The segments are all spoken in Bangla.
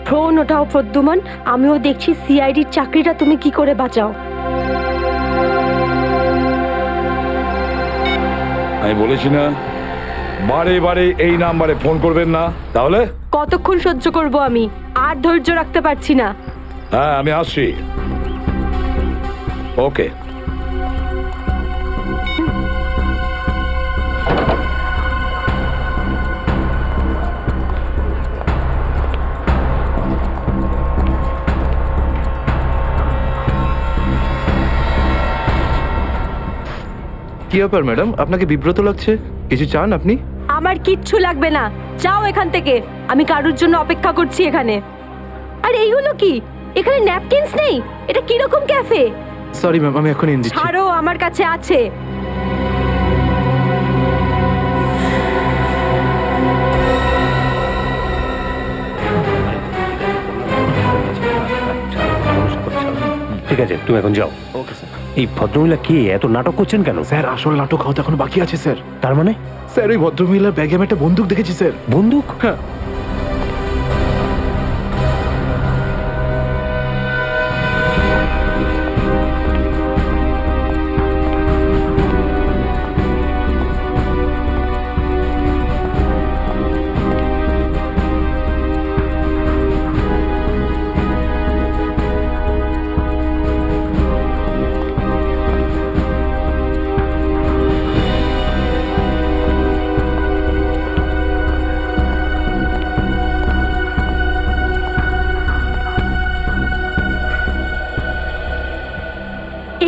ফোন ওঠাও প্রদ্যুমান, আমিও দেখছি সিআইডির চাকরিটা তুমি কি করে বাঁচাও। আমি বলেছি না বারে বারে এই নাম্বারে ফোন করবেন না। তাহলে কতক্ষণ সহ্য করব আমি, আর ধৈর্য রাখতে পারছি না। হ্যাঁ আমি আসছি। ওকে। কি ব্যাপার ম্যাডাম, আপনাকে বিব্রত লাগছে? কিছু চান আপনি? আমার কিচ্ছু লাগবে না, যাও এখান থেকে। আমি কারুর জন্য অপেক্ষা করছি এখানে। আর এইগুলো কি? এখানে ন্যাপকিনস নেই? এটা কিরকম ক্যাফে? সরি ম্যাম, আমি এখন এনে দিচ্ছি। ছাড়ো, আমার কাছে আছে। ঠিক আছে, তুমি এখন যাও। Okay sir. এই ভদ্রমহিলা কি এত নাটক করছেন কেন? স্যার আসল নাটক হতে এখন বাকি আছে স্যার। তার মানে? স্যার ওই ভদ্রমহিলার ব্যাগে আমি একটা বন্দুক দেখেছি স্যার। বন্দুক? হ্যাঁ।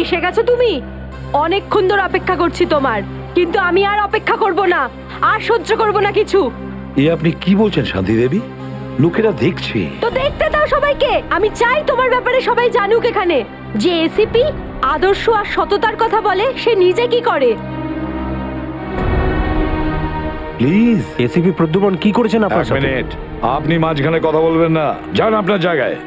এসে গেছো তুমি? অনেকক্ষণ ধরে অপেক্ষা করছি তোমার, কিন্তু আমি আর অপেক্ষা করব না, আর সহ্য করব না কিছু। এ আপনি কি বলছেন শান্তি দেবী? লোকেরা দেখছে। তো দেখতে দাও সবাইকে। আমি চাই তোমার ব্যাপারে সবাই জানুক এখানে, যে এসিপি আদর্শ আর সততার কথা বলে, সে নিজে কি করে। প্লিজ। এসিপি প্রদ্যুমান কি করেছেন আপনার এক সাথে? মিনিট, আপনি মাঝখানে কথা বলবেন না। যান আপনার জায়গায়।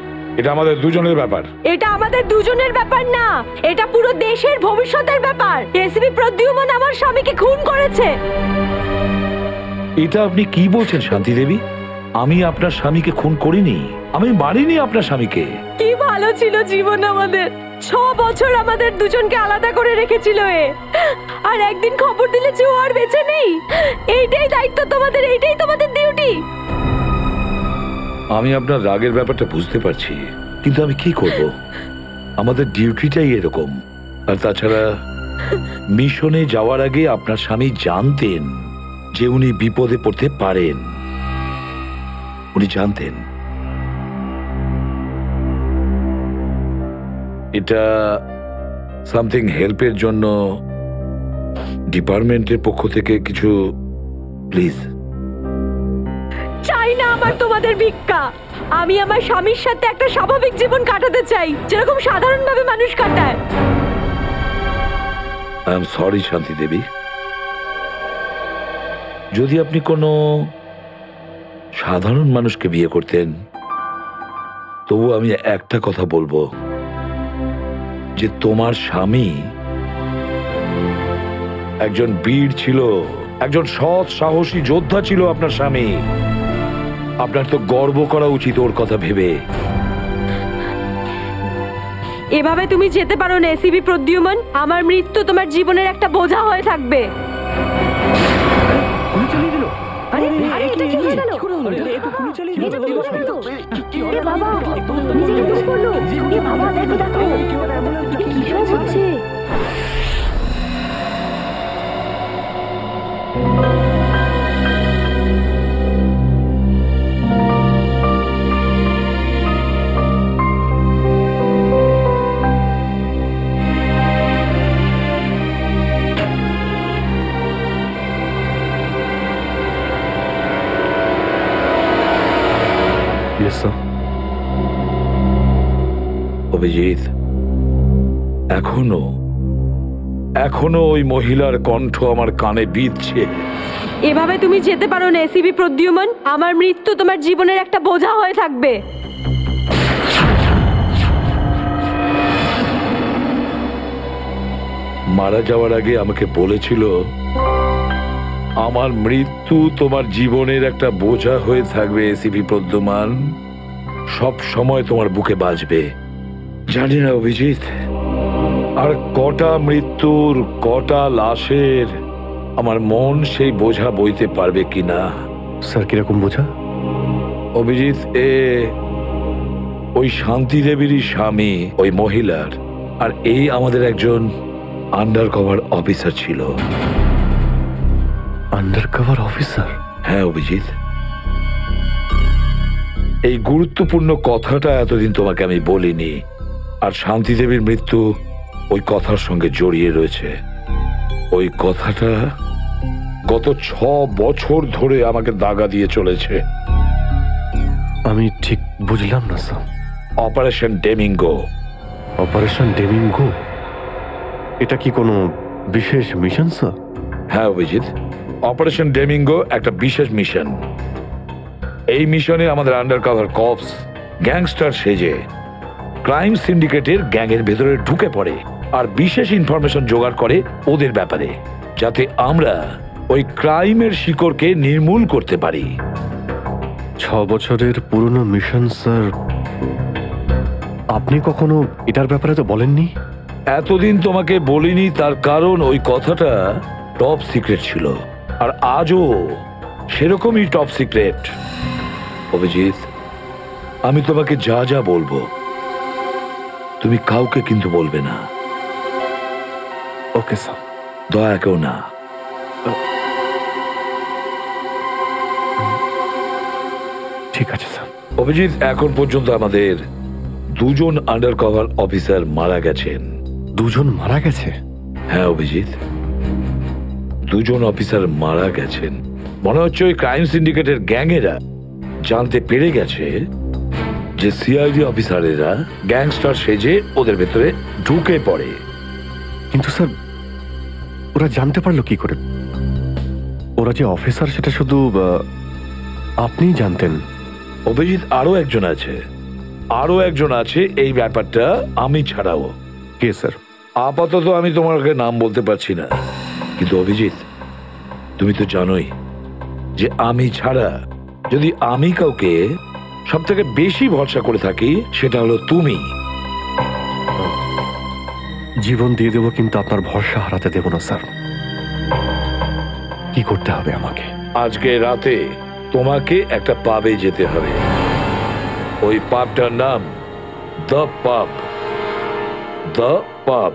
এটা আমাদের দুজনের ব্যাপার। এটা আমাদের দুজনের ব্যাপার না, এটা পুরো দেশের ভবিষ্যতের ব্যাপার। এসিপি প্রদ্যুমান আমার স্বামীকে খুন করেছে। এটা আপনি কি বলছেন শান্তি দেবী? আমি আপনার স্বামীকে খুন করিনি, আমি মারিনি আপনার স্বামীকে। কি ভালো ছিল জীবন আমাদের। 6 বছর আমাদের দুজনকে আলাদা করে রেখেছিল এ, আর একদিন খবর দিলে যে ও আর বেঁচে নেই। এইটাই দায়িত্ব তোমাদের, এইটাই তোমাদের ডিউটি। আমি আপনার রাগের ব্যাপারটা বুঝতে পারছি, কিন্তু আমি কি করব? আমাদের ডিউটিটাই এরকম। আর তাছাড়া মিশনে যাওয়ার আগে আপনার স্বামী জানতেন যে উনি বিপদে পড়তে পারেন। উনি জানতেন। এটা সামথিং হেল্পের জন্য ডিপার্টমেন্টের পক্ষ থেকে কিছু প্লিজ। চাই না আমার তোমাদের ভিক্ষা। আমি আমার স্বামীর সাথে একটা স্বাভাবিক জীবন কাটাতে চাই, যেরকম সাধারণভাবে মানুষ কাটায়। আই এম সরি শান্তি দেবী। যদি আপনি কোনো সাধারণ মানুষকে বিয়ে করতেন, তবু আমি একটা কথা বলবো, যে তোমার স্বামী একজন বীর ছিল, একজন সৎ সাহসী যোদ্ধা ছিল আপনার স্বামী। আপনার তো গর্ব করা উচিত ওর কথা ভেবে। এভাবে তুমি যেতে পারো না এসিপি প্রদ্যুমান। আমার মৃত্যু তোমার জীবনের একটা বোঝা হয়ে থাকবে। গুলি চালিয়ে দিল? আরে আরে এটা কি হয়ে গেল? একটু গুলি চালিয়ে দিল। এ বাবা, নিজেকে দোষ করলো। এ বাবা, দেখো দেখো, এ কি সব হচ্ছে? অভিজিৎ, এখনো ওই মহিলার কণ্ঠ আমার কানে বিঁধছে। এভাবে তুমি যেতে পারো না এসিপি প্রদ্যুমান। আমার মৃত্যু তোমার জীবনের একটা বোঝা হয়ে থাকবে। মারা যাওয়ার আগে আমাকে বলেছিল, আমার মৃত্যু তোমার জীবনের একটা বোঝা হয়ে থাকবে এসিপি প্রদ্যুমান। সব সময় তোমার বুকে বাজবে। জানি না অভিজিৎ, আর কটা মৃত্যুর, কটা লাশের আমার মন সেই বোঝা বইতে পারবে কিনা। স্যার কিরকম বোঝা? অভিজিৎ, ওই শান্তি দেবীরই স্বামী ওই মহিলার, আর এই আমাদের একজন আন্ডার কভার অফিসার ছিল। Under cover officer? হ্যাঁ অভিজিৎ, এই গুরুত্বপূর্ণ কথাটা এতদিন তোমাকে আমি বলিনি, আর শান্তি দেবীর মৃত্যু ওই কথার সঙ্গে জড়িয়ে রয়েছে। ওই কথাটা গত 6 বছর ধরে আমাকে দাগা দিয়ে চলেছে। আমি ঠিক বুঝলাম না স্যার। অপারেশন ডেমিঙ্গো। অপারেশন ডেমিঙ্গো? এটা কি কোনো বিশেষ মিশন স্যার? হ্যাঁ অভিজিৎ, অপারেশন ডেমিঙ্গো একটা বিশেষ মিশন। এই মিশনে আমাদের আন্ডার কভার কপস গ্যাংস্টার সেজে ক্রাইম সিন্ডিকেটের গ্যাংয়ের ভেতরে ঢুকে পড়ে আর বিশেষ ইনফরমেশন জোগাড় করে ওদের ব্যাপারে, যাতে আমরা ওই ক্রাইমের শিকড়কে নির্মূল করতে পারি। 6 বছরের পুরনো মিশন স্যার। আপনি কখনো এটার ব্যাপারে তো বলেননি। এতদিন তোমাকে বলিনি তার কারণ ওই কথাটা টপ সিক্রেট ছিল, আর আজও সেরকমই টপ সিক্রেট। অভিজিৎ, আমি তোমাকে যা যা বলবো তুমি কাউকে কিন্তু বলবে না। Okay sir. দয়া কেউ না। ঠিক আছে স্যার। অভিজিৎ, এখন পর্যন্ত আমাদের 2 জন আন্ডার কভার অফিসার মারা গেছেন। 2 জন মারা গেছে? হ্যাঁ অভিজিৎ, 2 জন অফিসার মারা গেছেন। মনে হচ্ছে ওই ক্রাইম সিন্ডিকেটের গ্যাংয়েরা জানতে পেরে গেছে যে সিআইডি অফিসারেরা গ্যাংস্টার সেজে ওদের ভেতরে ঢুকে পড়ে। কিন্তু স্যার ওরা জানতে পারলো কি করে? ওরা যে অফিসার সেটা শুধু আপনিই জানতেন। অভিজিৎ, আরো একজন আছে এই ব্যাপারটা আমি ছাড়াও। কে স্যার? আপাতত আমি তোমাকে নাম বলতে পারছি না, কিন্তু অভিজিৎ তুমি তো জানোই যে আমি ছাড়া যদি আমি কাউকে সব থেকে বেশি ভরসা করে থাকি সেটা হলো তুমি। জীবন দিয়ে দেবো, কিন্তু আপনার ভরসা হারাতে দেব না স্যার। কি করতে হবে আমাকে? আজকে রাতে তোমাকে একটা পাবে যেতে হবে। ওই পাবটার নাম দ্য পাব। দ্য পাব।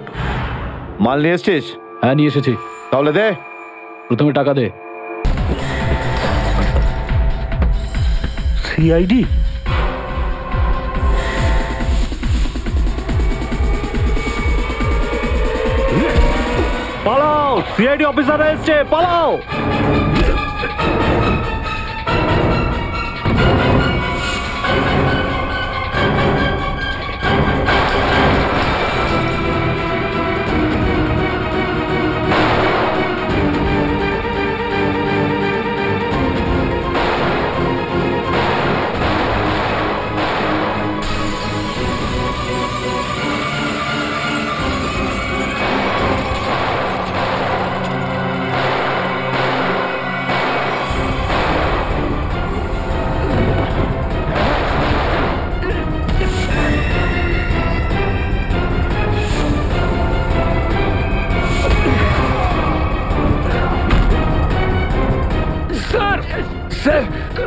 মাল নিয়ে এসছিস? হ্যাঁ নিয়ে এসেছি। তাহলে দে। প্রথমে টাকা দে। সিআইডি? পালাও! সিআইডি অফিসার এসছে, পালাও!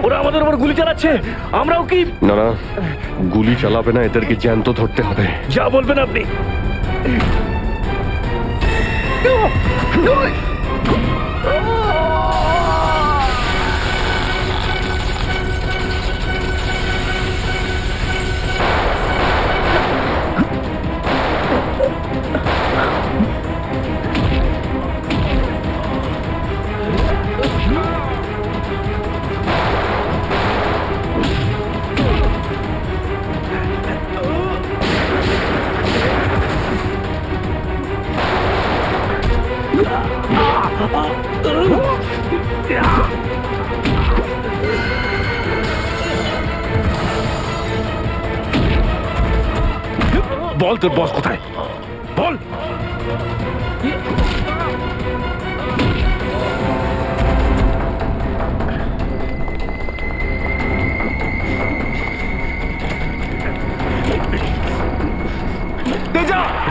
ওরা আমাদের উপর গুলি চালাচ্ছে, আমরাও কি? না না, গুলি চালাবে না, এদেরকে জ্যান্ত ধরতে হবে। যা বলবেন আপনি। বল তোর বস কোথায়, বল।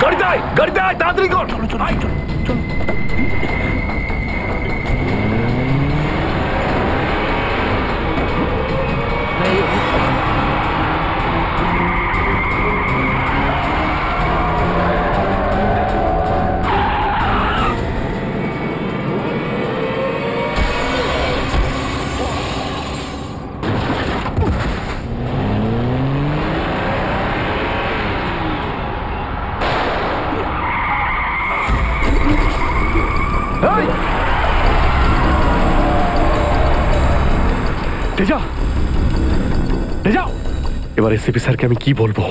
গাড়িতে আয়, গাড়িতে আয়, তাড়াতাড়ি কর। আয়। তেজা, তেজা, এবার এসিপি স্যারকে আমি কি বলবো?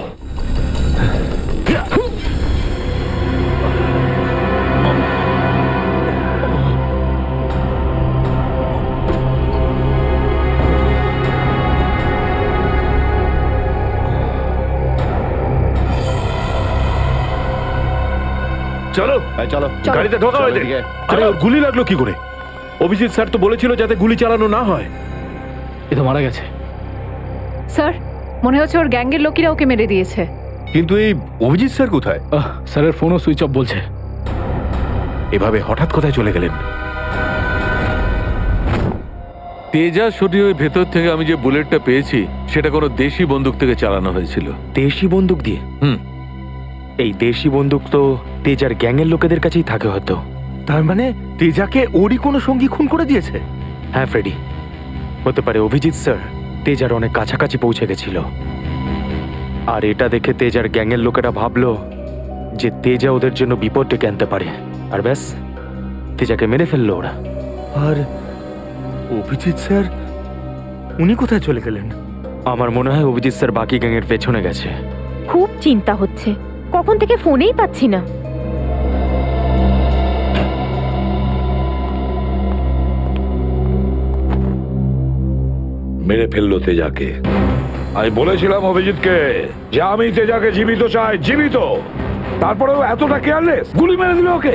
চলো চলো গাড়িতে ঢোকা হয়েছে। আরে ওর গুলি লাগলো কি করে? অভিজিৎ স্যার তো বলেছিল যাতে গুলি চালানো না হয়। এ তো মারা গেছে। স্যার, মনে হচ্ছে ওর গ্যাংয়ের লোকেরা ওকে মেরে দিয়েছে। কিন্তু এই অভিজিৎ স্যার কোথায়? স্যারের ফোনও সুইচ অফ বলছে। এভাবে হঠাৎ কোথায় চলে গেলেন? তেজা শরীরের ভেতর থেকে আমি যে বুলেটটা পেয়েছি সেটা কোনো দেশি বন্দুক থেকে চালানো হয়েছিল। দেশি বন্দুক দিয়ে? এই দেশি বন্দুক তো তেজার গ্যাংয়ের লোকেদের কাছেই থাকে হয়তো। তার মানে তেজাকে ওরই কোনো সঙ্গী খুন করে দিয়েছে? হ্যাঁ ফ্রেডি, হতে পারে অভিজিৎ স্যার তেজার অনেক কাছাকাছি পৌঁছে গেছিল, আর এটা দেখে তেজার গ্যাংয়ের লোকেরা ভাবলো যে তেজা ওদের জন্য বিপদ ডেকে আনতে পারে, আর ব্যাস তেজাকে মেরে ফেললো ওরা। আর অভিজিৎ স্যার উনি কোথায় চলে গেলেন? আমার মনে হয় অভিজিৎ স্যার বাকি গ্যাংয়ের পেছনে গেছে। খুব চিন্তা হচ্ছে, কখন থেকে ফোনেই পাচ্ছি না। মেরে ফেললো তেজাকে। আমি বলেছিলাম অভিজিৎকে যে আমি তেজাকে জীবিত চাই, জীবিত। তারপরেও এতটা কেয়ারলেস, গুলি মেরে দিল ওকে।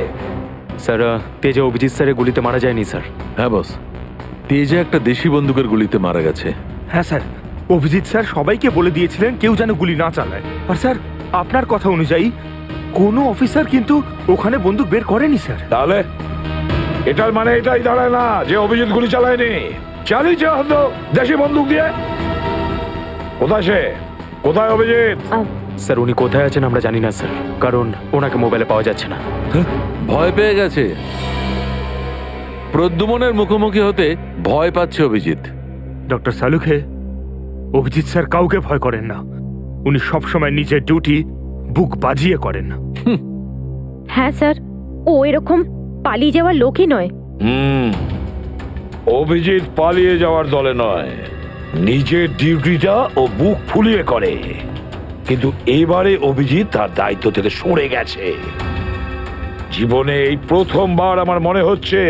স্যার, তেজা অভিজিৎ স্যারের গুলিতে মারা যায়নি স্যার। হ্যাঁ বস, তেজা একটা দেশি বন্দুকের গুলিতে মারা গেছে। হ্যাঁ স্যার, অভিজিৎ স্যার সবাইকে বলে দিয়েছিলেন কেউ যেন গুলি না চালায়। আর স্যার, আপনার কথা অনুযায়ী কোনো অফিসার কিন্তু ওখানে বন্দুক বের করেনি স্যার। তাহলে এটার মানে এটাই দাঁড়ায় না যে অভিজিৎ গুলি চালায়নি, চালিয়েছে হয়তো দেশি বন্দুক দিয়ে। কোথায় সে? কোথায় অভিজিৎ? স্যার উনি কোথায় আছেন আমরা জানি না স্যার, কারণ ওনাকে মোবাইলে পাওয়া যাচ্ছে না। ভয় পেয়ে গেছে। প্রদ্যুমনের মুখোমুখি হতে ভয় পাচ্ছে অভিজিৎ। ডক্টর সালুখে, অভিজিৎ স্যার কাউকে ভয় করেন না। উনি সবসময় নিজের ডিউটি বুক বাজিয়ে করেন। হ্যাঁ স্যার, ও এরকম পালিয়ে যাওয়ার লোকই নয়। অভিজিৎ পালিয়ে যাওয়ার দলে নয়, নিজের ডিউটিটা ও বুক ফুলিয়ে করে। কিন্তু এবারে অভিজিৎ তার দায়িত্ব থেকে সরে গেছে। জীবনে এই প্রথমবার আমার মনে হচ্ছে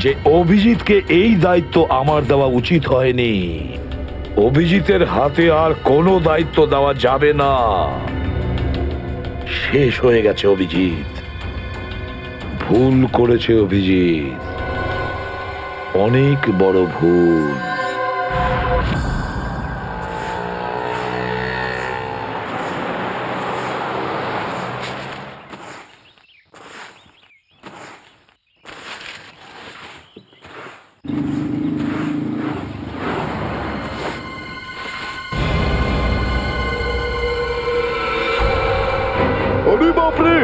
যে অভিজিৎকে এই দায়িত্ব আমার দেওয়া উচিত হয়নি। অভিজিতের হাতে আর কোনো দায়িত্ব দেওয়া যাবে না। শেষ হয়ে গেছে অভিজিৎ, ভুল করেছে অভিজিৎ, অনেক বড় ভুল। আরে বাপরে,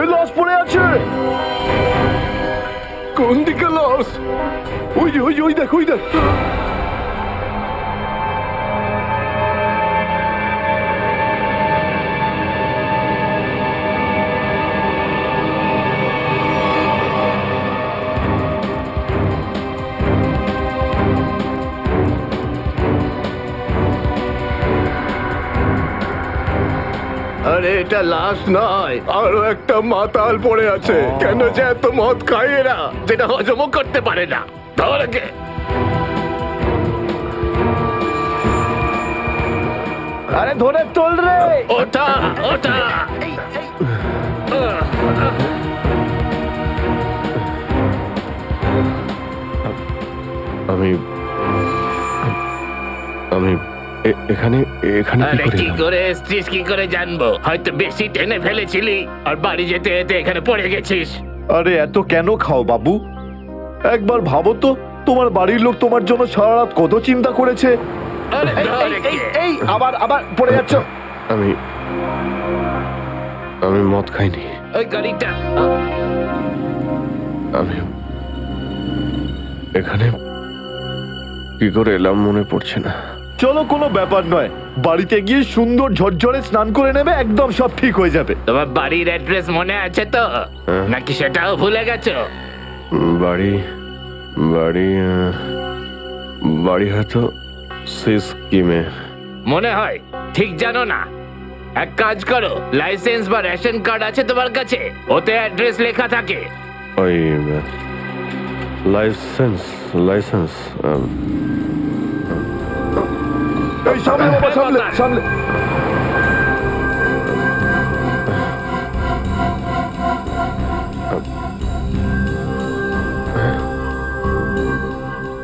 এ লাশ পড়ে আছে। কোন দিকে লাশ? ওই যে ওই যে ওই দেখ, ওই দেখ। আরে এটা লাশ নয়, আরো একটা মাতাল পড়ে আছে। কেন যে এত মদ খায় এরা, যেটা হজমও করতে পারে না। ধরকে আরে ধরে তোল রে। ওটা ওটা আমি আমি এখানে এখানে কি আরে করে কি এলাম? করে এসছিস কি করে জানবো? হয়তো বেশি টেনে ফেলেছিলি আর বাড়ি যেতে যেতে এখানে পড়ে গেছিস। আরে এত কেন খাও বাবু? একবার ভাবো তো, তোমার বাড়ির লোক তোমার জন্য সারা রাত কত চিন্তা করেছে। আরে এই, ধরে এই, কে? এই, আবার আবার পড়ে যাচ্ছ। আমি আমি মদ খাইনি। ওই গাড়িটা আমি এখানে কি করে এলাম মনে পড়ছে না। চলো, কোনো ব্যাপার নয়, বাড়িতে গিয়ে সুন্দর ঝরঝরে স্নান করে নেবে, একদম সব ঠিক হয়ে যাবে। তোমার বাড়ির অ্যাড্রেস মনে আছে তো হ্যাঁ। নাকি সেটাও ভুলে গেছো? বাড়ি বাড়ি বাড়ি হয়তো সিস্কিমে। মনে হয় ঠিক জানো না। এক কাজ করো, লাইসেন্স বা রেশন কার্ড আছে তোমার কাছে? ওতে অ্যাড্রেস লেখা থাকে। ওই লাইসেন্স লাইসেন্স এই সামনে বাবা, সামনে সামনে।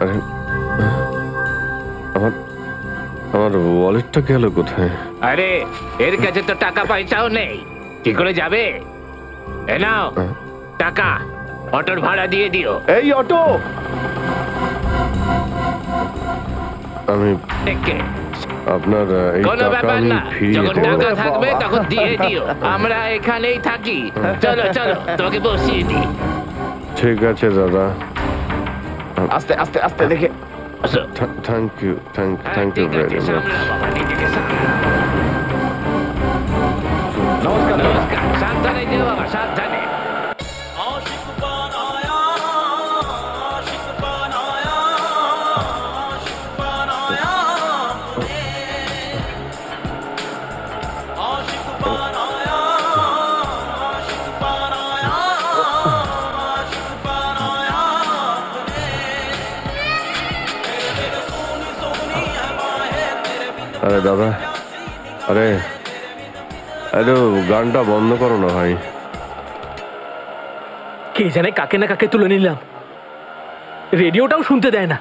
আরে আমার আমার ওয়ালেটটা গেল কোথায়? আরে এর কাছে তো টাকা পয়সাও নেই, কি করে যাবে? এ নাও টাকা, অটোর ভাড়া দিয়ে দিও। এই অটো, আমি একে আপনার এই কোনো টাকা ব্যাপার আমি না, ফিরিয়ে যখন দেবো। টাকা থাকবে তখন দিয়ে দিও। আমরা এখানেই থাকি। চলো চলো, তোমাকে বসিয়ে দিই। ঠিক আছে দাদা, আস্তে আস্তে আস্তে দেখে। আসো। থ্যাংক ইউ থ্যাংক ইউ ঠিক ভেরি আছে, মাচ। সামলাও বাবা, নিজেকে সামলাও। নমস্কার। নমস্কার, সাবধানে যেও বাবা, সাবধানে। আরে দাদা, আরে আরে গানটা বন্ধ করো না ভাই। কে জানে কাকে না কাকে তুলে নিলাম, রেডিওটাও শুনতে দেয় না।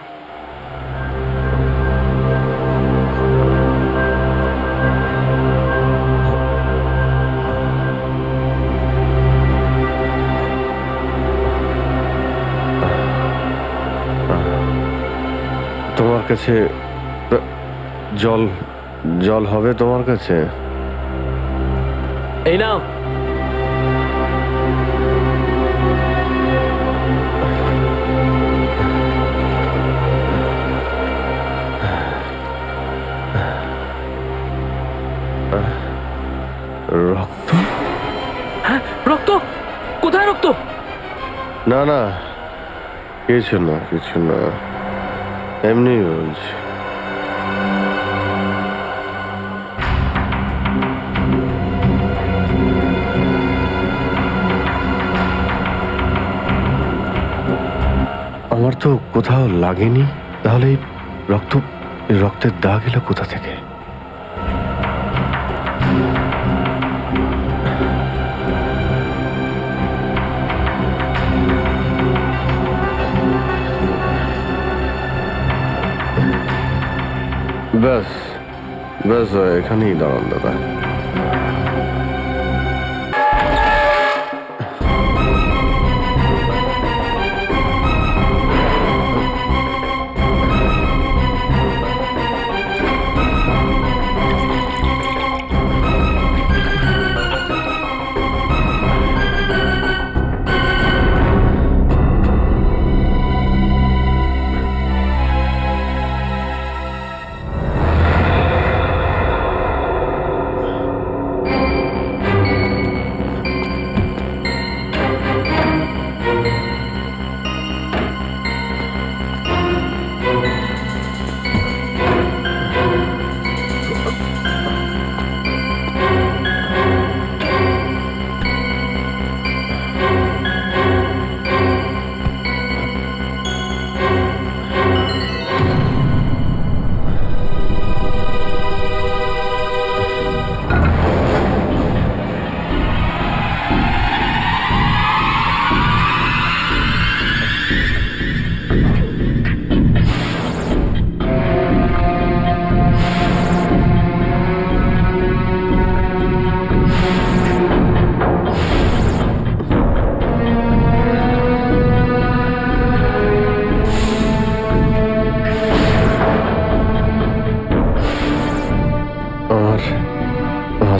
তোমার কাছে জল জল হবে তোমার কাছে? এই নাও। রক্ত? হ্যাঁ, রক্ত? কোথায় রক্ত? না না, কিছু না কিছু না, এমনি বলছি। আমার তো কোথাও লাগেনি, তাহলে এই রক্তের দাগ এলো কোথা থেকে? ব্যাস ব্যাস, এখানেই দাঁড়ান দাদা।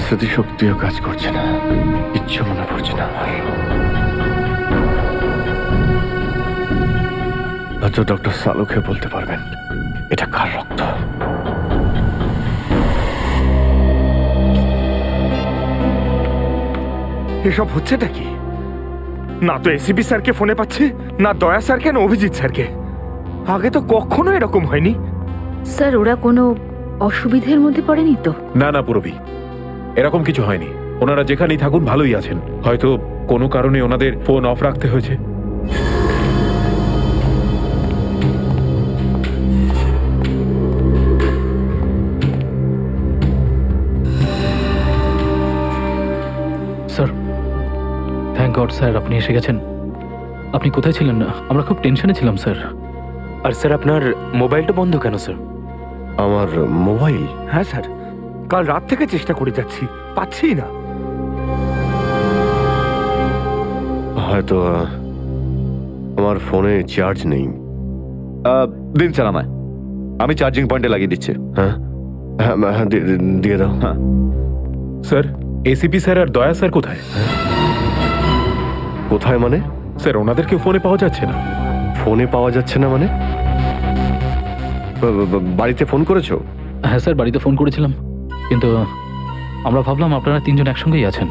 স্মৃতিশক্তিও কাজ করছে না, কিচ্ছু মনে পড়ছে না আমার। হয়তো ডক্টর সালুকে বলতে পারবেন এটা কার রক্ত। এসব হচ্ছেটা কি? না তো এসিপি স্যারকে ফোনে পাচ্ছি, না দয়া স্যারকে, না অভিজিৎ স্যারকে। আগে তো কখনো এরকম হয়নি। স্যার ওরা কোনো অসুবিধার মধ্যে পড়েনি তো? না না পুরবি, এরকম কিছু হয়নি। ওনারা যেখানেই থাকুন ভালোই আছেন। হয়তো কোনো কারণে ওনাদের ফোন অফ রাখতে হয়েছে। স্যার, থ্যাংক গড স্যার আপনি এসে গেছেন। আপনি কোথায় ছিলেন? না আমরা খুব টেনশনে ছিলাম স্যার। আর স্যার আপনার মোবাইলটা বন্ধ কেন স্যার? আমার মোবাইল? হ্যাঁ স্যার, কাল রাত থেকে চেষ্টা করে যাচ্ছি, পাচ্ছি না। হয়তো আমার ফোনে চার্জ নেই। দিন স্যার আমায়, আমি চার্জিং পয়েন্টে লাগিয়ে দিচ্ছি। হ্যাঁ হ্যাঁ হ্যাঁ, দিয়ে দাও। হ্যাঁ স্যার, এসিপি স্যার আর দয়া স্যার কোথায়? কোথায় মানে? স্যার ওনাদেরকে ফোনে পাওয়া যাচ্ছে না। ফোনে পাওয়া যাচ্ছে না মানে? বাড়িতে ফোন করেছো? হ্যাঁ স্যার, বাড়িতে ফোন করেছিলাম, কিন্তু আমরা ভাবলাম আপনারা তিনজন একসঙ্গেই আছেন।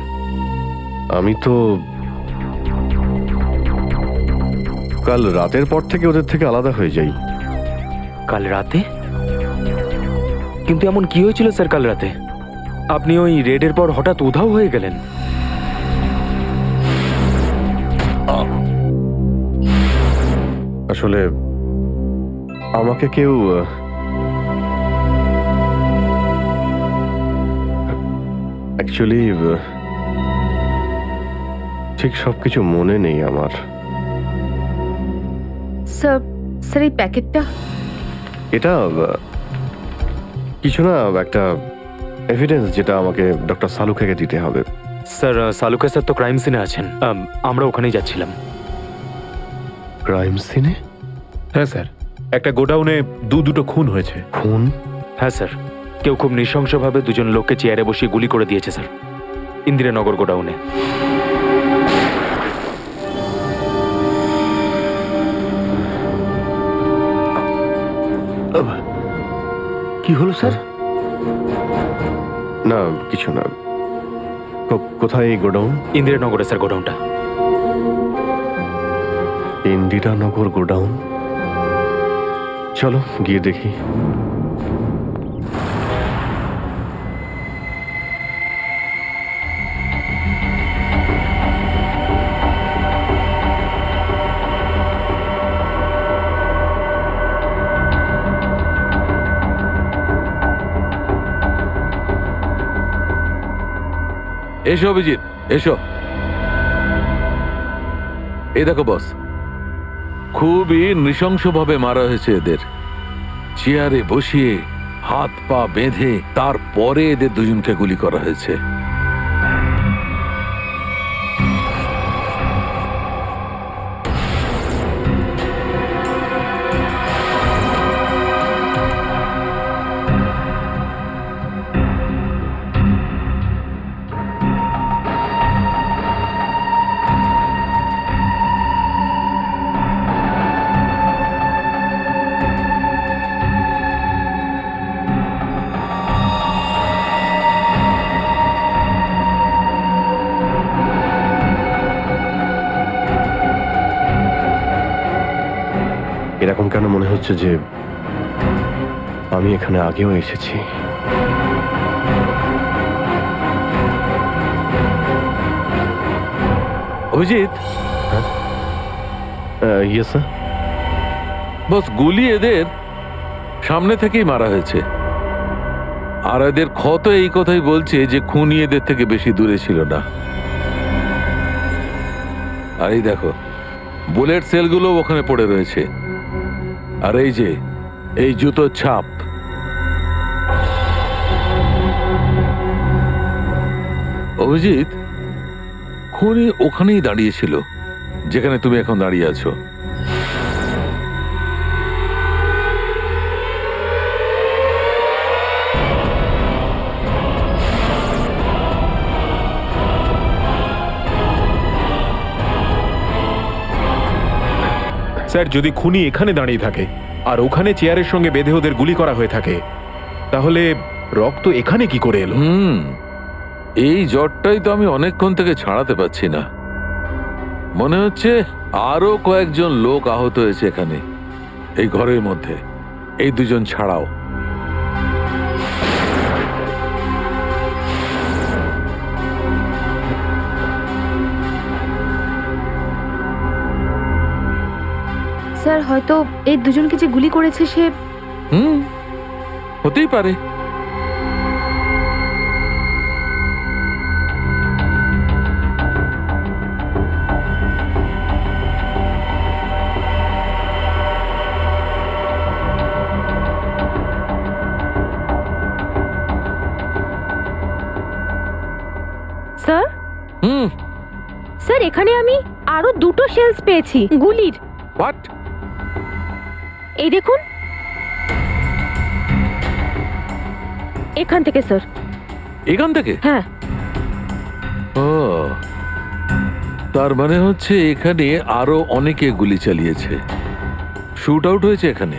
আমি তো কাল রাতের পর থেকে ওদের থেকে আলাদা হয়ে যাই। কাল রাতে? কিন্তু এমন কি হয়েছিল স্যার কাল রাতে? আপনি ওই রেডের পর হঠাৎ উধাও হয়ে গেলেন। আসলে আমাকে কেউ অ্যাকচুয়ালি ঠিক সবকিছু মনে নেই আমার। স্যার, স্যার এই প্যাকেটটা? এটা কিছু না, একটা এভিডেন্স যেটা আমাকে ডক্টর সালুকে দিতে হবে। স্যার সালুকা স্যার তো ক্রাইম সিনে আছেন, আমরা ওখানেই যাচ্ছিলাম। ক্রাইম সিনে? হ্যাঁ স্যার, একটা গোডাউনে দুটো খুন হয়েছে। খুন? হ্যাঁ স্যার, কেউ খুব নৃশংসভাবে দুজন লোককে চেয়ারে বসিয়ে গুলি করে দিয়েছে স্যার, ইন্দিরানগর গোডাউনে। কি হলো স্যার? না কিছু না। কোথায় এই গোডাউন? ইন্দিরানগরে স্যার গোডাউনটা। ইন্দিরানগর গোডাউন? চলো গিয়ে দেখি। এসো অভিজিৎ, এসো। এই দেখো বস, খুবই নৃশংসভাবে মারা হয়েছে এদের। চেয়ারে বসিয়ে হাত পা বেঁধে তারপরে এদের দুজনকে গুলি করা হয়েছে। এরকম কেন মনে হচ্ছে যে আমি এখানে আগেও এসেছি? অভিজিৎ। Yes sir. বস, গুলি এদের সামনে থেকেই মারা হয়েছে, আর এদের ক্ষত এই কথাই বলছে যে খুনি এদের থেকে বেশি দূরে ছিল না। আর এই দেখো, বুলেট সেলগুলো ওখানে পড়ে রয়েছে, আর এই যে এই জুতোর ছাপ। অভিজিৎ, খুনি ওখানেই দাঁড়িয়েছিল যেখানে তুমি এখন দাঁড়িয়ে আছো। স্যার যদি খুনি এখানে দাঁড়িয়ে থাকে আর ওখানে চেয়ারের সঙ্গে বেঁধে ওদের গুলি করা হয়ে থাকে, তাহলে রক্ত এখানে কি করে এলো? এই জ্বরটাই তো আমি অনেকক্ষণ থেকে ছাড়াতে পারছি না। মনে হচ্ছে আরো কয়েকজন লোক আহত হয়েছে এখানে, এই ঘরের মধ্যে, এই দুজন ছাড়াও। স্যার হয়তো এই দুজনকে যে গুলি করেছে সে হতেই পারে। স্যার স্যার এখানে আমি আরো দুটো শেলস পেয়েছি গুলির। হোয়াট? এই দেখুন, এখান থেকে স্যার। এখান থেকে? হ্যাঁ। ও, তার মানে হচ্ছে এখানে আরো অনেকে গুলি চালিয়েছে, শুট আউট হয়েছে এখানে।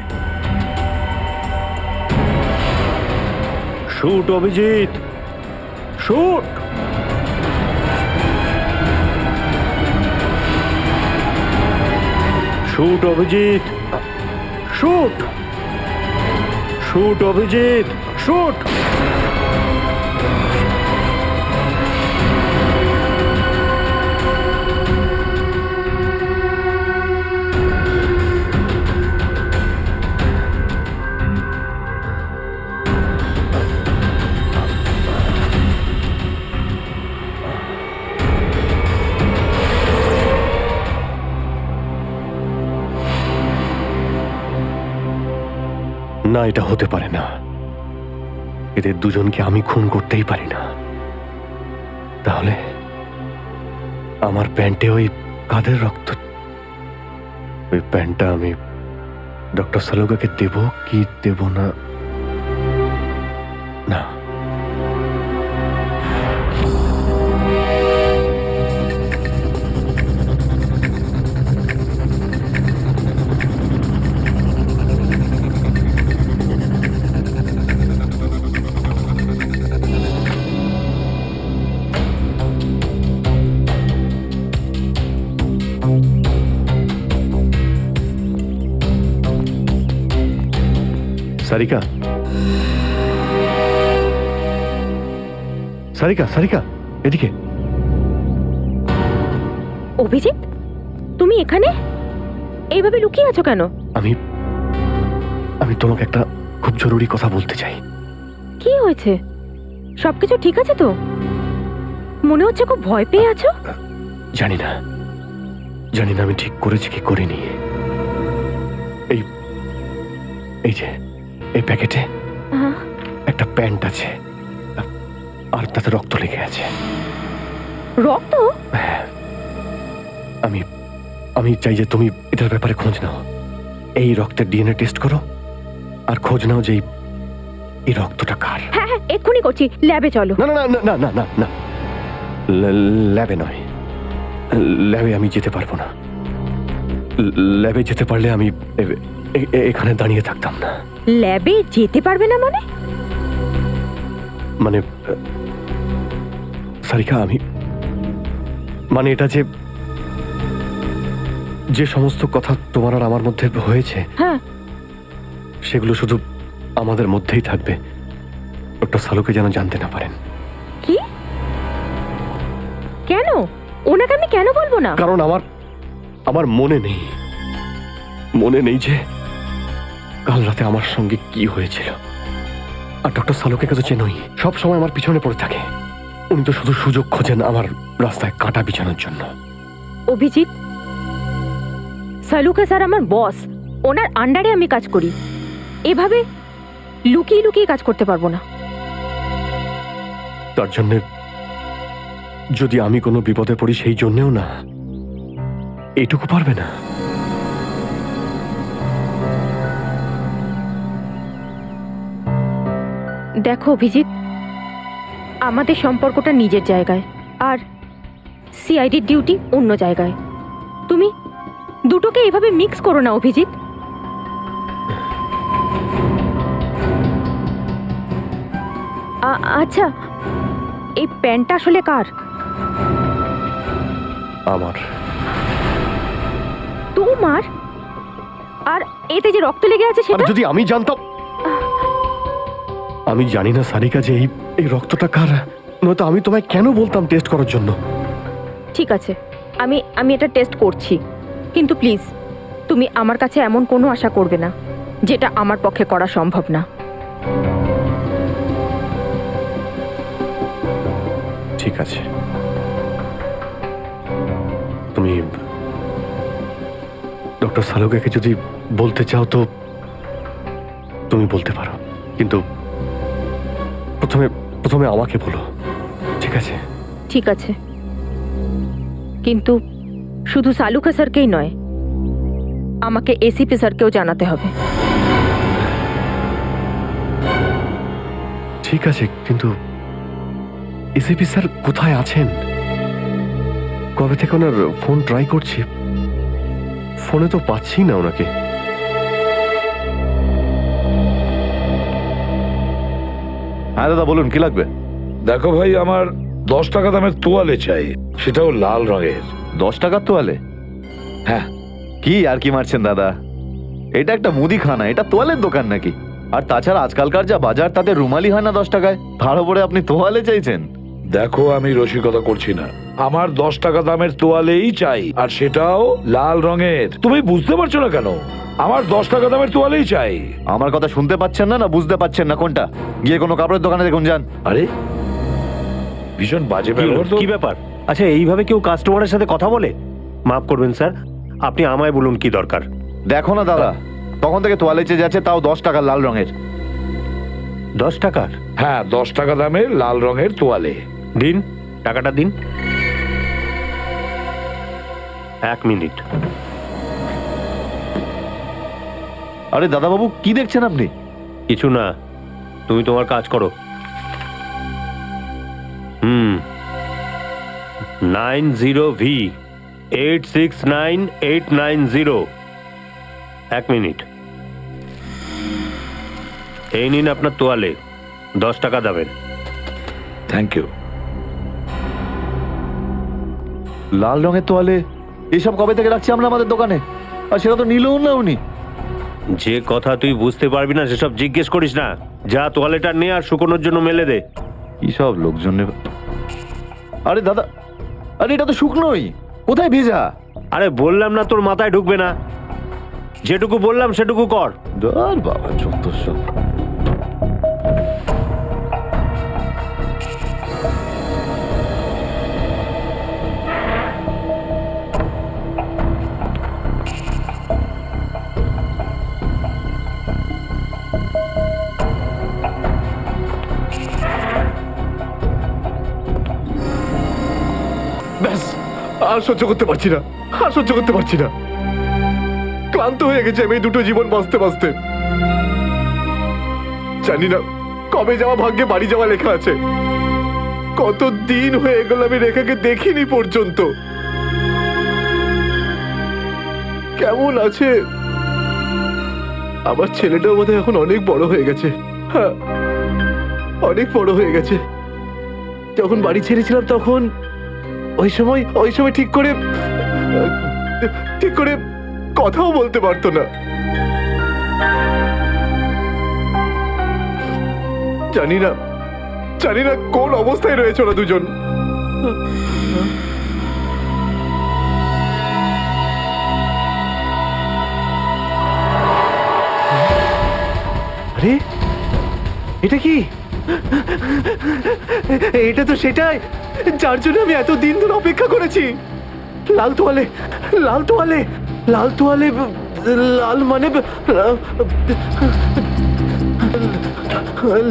Shoot Abhijit, shoot. Shoot Abhijit, shoot. Shoot Abhijit, shoot. না, এটা হতে পারে না। এদের দুজনকে আমি খুন করতেই পারি না। তাহলে আমার প্যান্টে ওই কাদের রক্ত? ওই প্যান্টটা আমি ডক্টর সালুকাকে দেব কি দেব না? না, সারিকা, সারিকা, সারিকা, এদিকে। অভিজিৎ, তুমি এখানে এইভাবে লুকিয়ে আছো কেন? আমি তোমাকে একটা খুব জরুরি কথা বলতে চাই। কি হয়েছে? সবকিছু ঠিক আছে তো? মনে হচ্ছে খুব ভয় পেয়ে আছো। জানি না আমি ঠিক করেছি কি করিনি। এই যে এই প্যাকেটে একটা প্যান্ট আছে আর তাতে রক্ত লেগে আছে। রক্ত? আমি চাই যে তুমি এটার ব্যাপারে খোঁজ নাও। এই রক্তের ডিএনএ টেস্ট করো আর খোঁজ নাও যে এই রক্তটা কার। হ্যাঁ, এক্ষুনি করছি। ল্যাবে চলো। না না না না না না, ল্যাবে নয়। ল্যাবে আমি যেতে পারবো না। ল্যাবে যেতে পারলে আমি এখানে দাঁড়িয়ে থাকতাম না। ল্যাবে যেতে পারবে না মানে? মানে সারিকা, মানে এটা যে সমস্ত কথা তোমার আর আমার মধ্যে হয়েছে, হ্যাঁ, সেগুলো শুধু আমাদের মধ্যেই থাকবে। ডক্টর সালুকে যেন জানতে না পারেন। কি? কেন? ওনাকে আমি কেন বলবো না? কারণ আমার মনে নেই যে কাল রাতে আমার সঙ্গে কি হয়েছিল। আর ডক্টর সালুকে তো চেনই, সব সময় আমার পিছনে পড়ে থাকে। উনি তো শুধু সুযোগ খোঁজেন আমার রাস্তায় কাঁটা বিছানোর জন্য। অভিজিৎ, সালুকা স্যার আমার বস। ওনার আন্ডারে আমি কাজ করি। এভাবে লুকিয়ে লুকিয়ে কাজ করতে পারবো না। তার জন্য যদি আমি কোনো বিপদে পড়ি, সেই জন্যেও না, এইটুকু পারবে না। দেখো অভিজিৎ, আমাদের সম্পর্কটা নিজের জায়গায় আর সিআইডির ডিউটি অন্য জায়গায়। তুমি দুটোকে এইভাবে মিক্স করো না অভিজিৎ। আচ্ছা, এই প্যান্টটা আসলে কার? আমার। তোমার? আর এতে যে রক্ত লেগে আছে সেটা? যদি আমি জানতাম। আমি জানি না সারিকা যে এই রক্তটা কার, নয়তো আমি তোমায় কেন বলতাম টেস্ট করার জন্য। ঠিক আছে, আমি এটা টেস্ট করছি, কিন্তু প্লিজ তুমি আমার কাছে এমন কোনো আশা করবে না যেটা আমার পক্ষে করা সম্ভব না। ঠিক আছে, তুমি ডক্টর সালুকাকে যদি বলতে চাও তো তুমি বলতে পারো, কিন্তু প্রথমে আমাকে বলো, ঠিক আছে? ঠিক আছে, কিন্তু শুধু সালুকা স্যারকেই নয়, আমাকে এসিপি স্যারকেও জানাতে হবে। ঠিক আছে, কিন্তু এসিপি স্যার কোথায় আছেন? কবে থেকে ওনার ফোন ট্রাই করছি, ফোনে তো পাচ্ছি না ওনাকে। হ্যাঁ দাদা বলুন, কি লাগবে? দেখো ভাই, আমার 10 টাকা দামের তোয়ালে চাই, সেটাও লাল রঙের। 10 টাকার তোয়ালে? হ্যাঁ। কি আর কি মারছেন দাদা, এটা একটা মুদিখানা, এটা তোয়ালের দোকান নাকি? আর তাছাড়া আজকালকার যা বাজার, তাতে রুমালি হয় না 10 টাকায়, তার উপরে আপনি তোয়ালে চাইছেন? দেখো, আমি রসিকতা করছি না, আমার 10 টাকা দামের তোয়ালেই চাই, আর সেটাও লাল রঙের। তুমি বুঝতে পারছো না কেন? আমার 10 টাকা দামের তোয়ালেই চাই। আমার কথা শুনতে পাচ্ছেন না, না বুঝতে পাচ্ছেন না? কোনটা? গিয়ে কোনো কাপড়ের দোকানে দেখুন, যান। আরে ভীষণ বাজে ব্যবহার তো। কি ব্যাপার? আচ্ছা, এইভাবে কেউ কাস্টমারের সাথে কথা বলে? মাফ করবেন স্যার, আপনি আমায় বলুন কি দরকার। দেখো না দাদা, তখন থেকে তোয়ালে চেয়ে যাচ্ছে, তাও 10 টাকা লাল রঙের। 10 টাকার? হ্যাঁ, 10 টাকা দামের লাল রঙের তোয়ালে। দিন, টাকাটা দিন। 1 মিনিট। আরে দাদা বাবু, কি দেখছেন আপনি? কিছু না, তুমি তোমার কাজ করো। 90V 869890। 1 মিনিট। এই নিন আপনার তোয়ালে, 10 টাকা দেবেন। Thank you. লাল রঙের তোয়ালে এসব কবে থেকে রাখছি আমরা আমাদের দোকানে, আর সেটা তো নিলও না উনি। যে কথা তুই বুঝতে পারবি না সেসব জিজ্ঞেস করিস না। যা তোয়ালেটা নে আর শুকোনোর জন্য মেলে দে। কি সব লোকজন। আরে দাদা, আরে এটা তো শুকনোই, কোথায় ভেজা? আরে বললাম না তোর মাথায় ঢুকবে না, যেটুকু বললাম সেটুকু কর। আর বাবা যত সব। ব্যাস, আর সহ্য করতে পারছি না, আর সহ্য করতে পারছি না। ক্লান্ত হয়ে গেছে আমি এই দুটো জীবন বাঁচতে বাঁচতে। জানি না কবে যাওয়া ভাগ্যে বাড়ি যাওয়া লেখা আছে। কত দিন হয়ে গেল আমি রেখাকে দেখিনি পর্যন্ত। কেমন আছে? আমার ছেলেটাও বোধহয় এখন অনেক বড় হয়ে গেছে। হ্যাঁ, অনেক বড় হয়ে গেছে। যখন বাড়ি ছেড়েছিলাম তখন ওই সময় ঠিক করে কথাও বলতে পারতো না। জানি না কোন অবস্থায় রয়েছে ওরা দুজন। আরে এটা কি? এটা তো সেটাই যার জন্য আমি এত দিন ধরে অপেক্ষা করেছি। লাল তোয়ালে, লাল তোয়ালে, লাল তোয়ালে, লাল মানে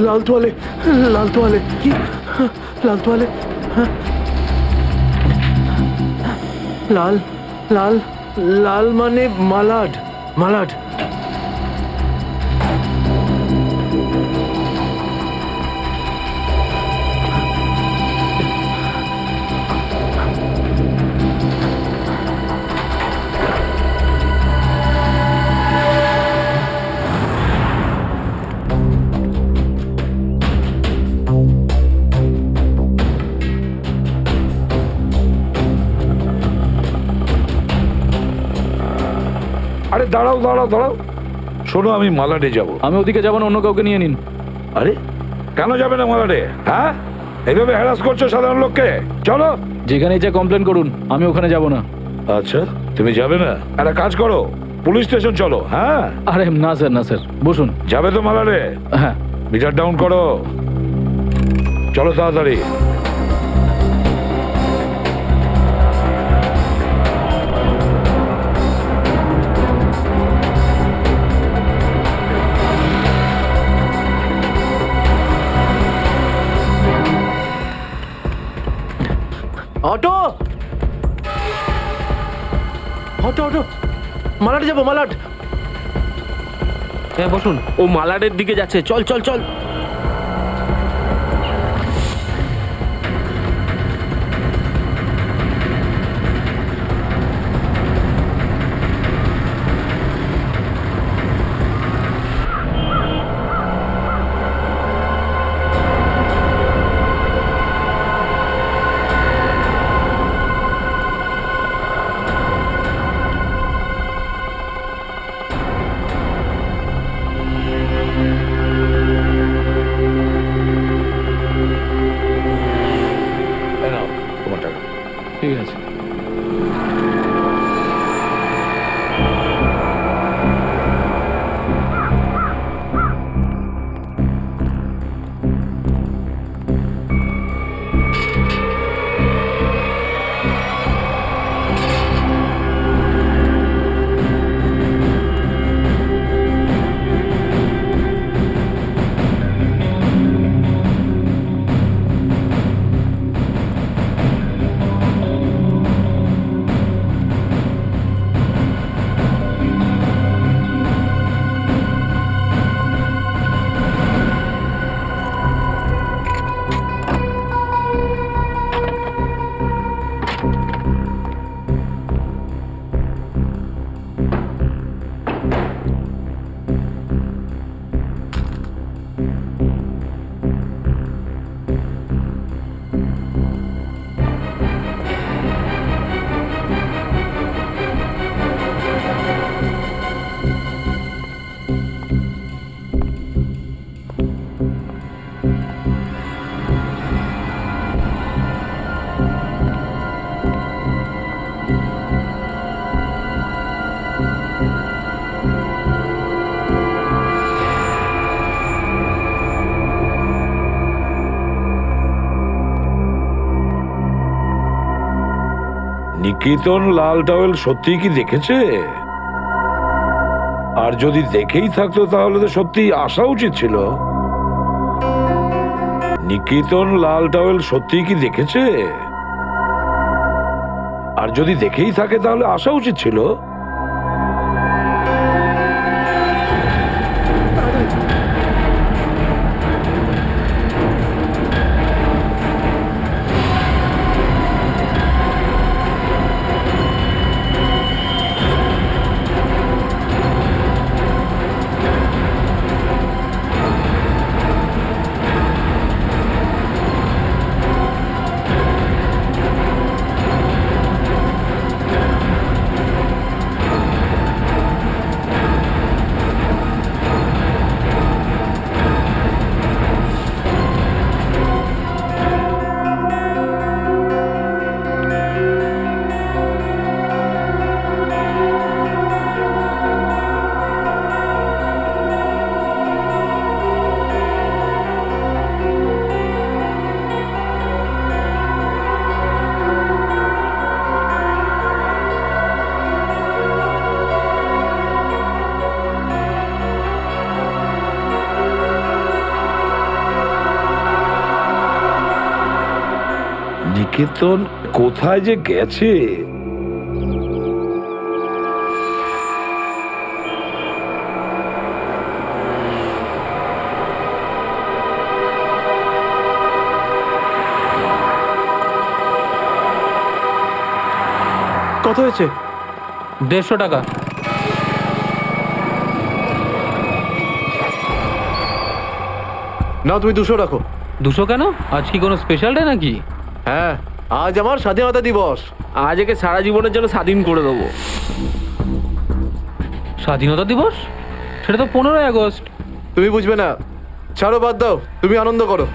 লাল তোয়ালে, লাল তোয়ালে, কি লাল তোয়ালে? লাল লাল লাল মানে মালাড, মালাড। দাঁড়াও দাঁড়াও দাঁড়াও, শোনো আমি মালাডে যাব। আমি ওদিকে যাবো না, অন্য কাউকে নিয়ে নিন। আরে কেন যাবে না মালাডে? হ্যাঁ, এইভাবে হ্যারাস করছো সাধারণ লোককে। চলো, যেখানে ইচ্ছা কমপ্লেন করুন, আমি ওখানে যাব না। আচ্ছা তুমি যাবে না? একটা কাজ করো, পুলিশ স্টেশন চলো। হ্যাঁ, আরে না স্যার, না স্যার, বসুন। যাবে তো মালাডে? হ্যাঁ। মিটার ডাউন করো, চলো তাড়াতাড়ি। অটো অটো অটো, মালাট যাবো, মালাট। হ্যাঁ বসুন। ও মালাডের দিকে যাচ্ছে, চল চল চল। ঠিক আছে। নিকেতন লাল টাওয়েল সত্যি কি দেখেছে? আর যদি দেখেই থাকতো তাহলে তো সত্যি আসা উচিত ছিল। নিকেতন লাল টাওয়েল সত্যি কি দেখেছে? আর যদি দেখেই থাকে তাহলে আসা উচিত ছিল। নিকেতন কোথায় যে গেছে? কত হয়েছে? 150 টাকা। না, তুমি 200 রাখো। 200 কেন? আজ কি কোনো স্পেশাল ডে নাকি? হ্যাঁ, আজ আমার স্বাধীনতা দিবস। আজ একে সারা জীবনের জন্য স্বাধীন করে দেবো। স্বাধীনতা দিবস? সেটা তো 15ই আগস্ট। তুমি বুঝবে না, ছাড়ো, বাদ দাও, তুমি আনন্দ করো।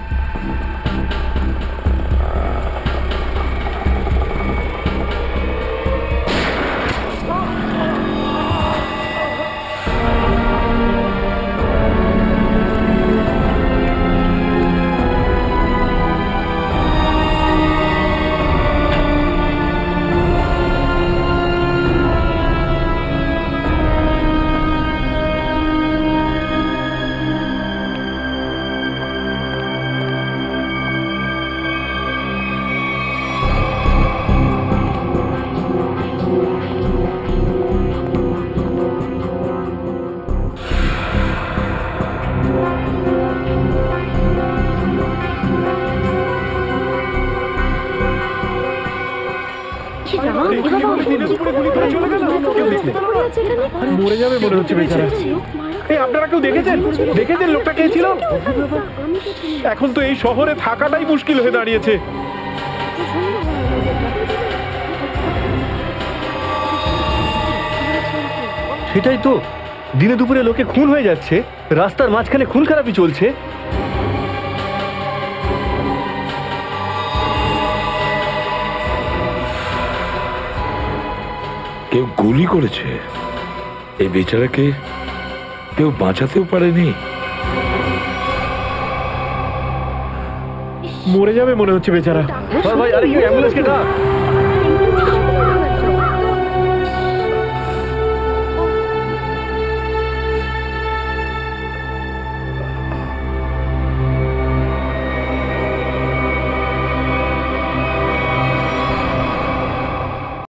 মরে যাবে মনে হচ্ছে বেচারা। এই আপনারা কেউ দেখেছেন লোকটা কে ছিল? এখন তো এই শহরে থাকাটাই মুশকিল হয়ে দাঁড়িয়েছে। সেটাই তো, দিনে দুপুরে লোকে খুন হয়ে যাচ্ছে, রাস্তার মাঝখানে খুন খারাপি চলছে। কেউ গুলি করেছে, এই বেচারাকে কেউ বাঁচাতেও পারেনি। মরে যাবে মনে হচ্ছে বেচারা। ভাই, আরে কেউ অ্যাম্বুলেন্সকে ডাক।